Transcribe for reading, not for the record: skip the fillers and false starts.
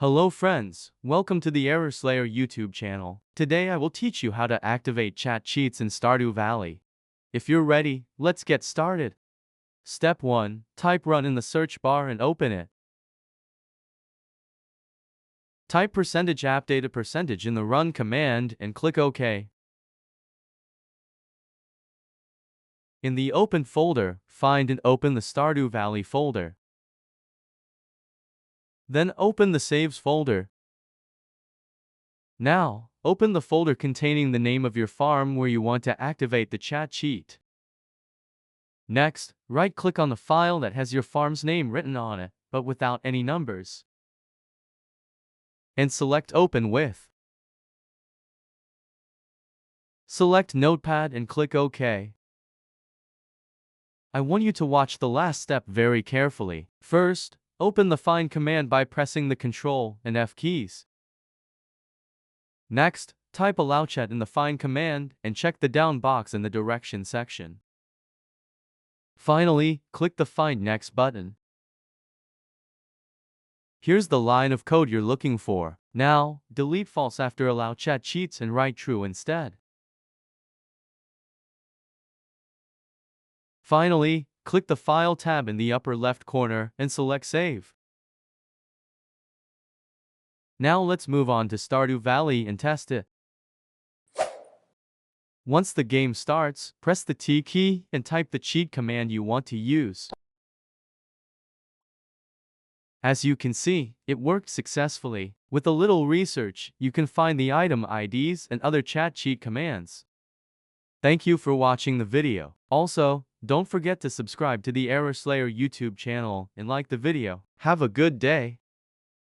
Hello friends, welcome to the Error Slayer YouTube channel. Today I will teach you how to activate chat cheats in Stardew Valley. If you're ready, let's get started. Step 1. Type run in the search bar and open it. Type %appdata% in the run command and click OK. In the open folder, find and open the Stardew Valley folder. Then open the saves folder. Now, open the folder containing the name of your farm where you want to activate the chat cheat. Next, right-click on the file that has your farm's name written on it, but without any numbers. And select Open With. Select Notepad and click OK. I want you to watch the last step very carefully. First, open the Find command by pressing the Ctrl and F keys. Next, type allow chat in the Find command and check the down box in the Direction section. Finally, click the Find Next button. Here's the line of code you're looking for. Now, delete false after allow chat cheats and write true instead. Finally, click the File tab in the upper left corner and select Save. Now let's move on to Stardew Valley and test it. Once the game starts, press the T key and type the cheat command you want to use. As you can see, it worked successfully. With a little research, you can find the item IDs and other chat cheat commands. Thank you for watching the video. Also, don't forget to subscribe to the Error Slayer YouTube channel and like the video. Have a good day.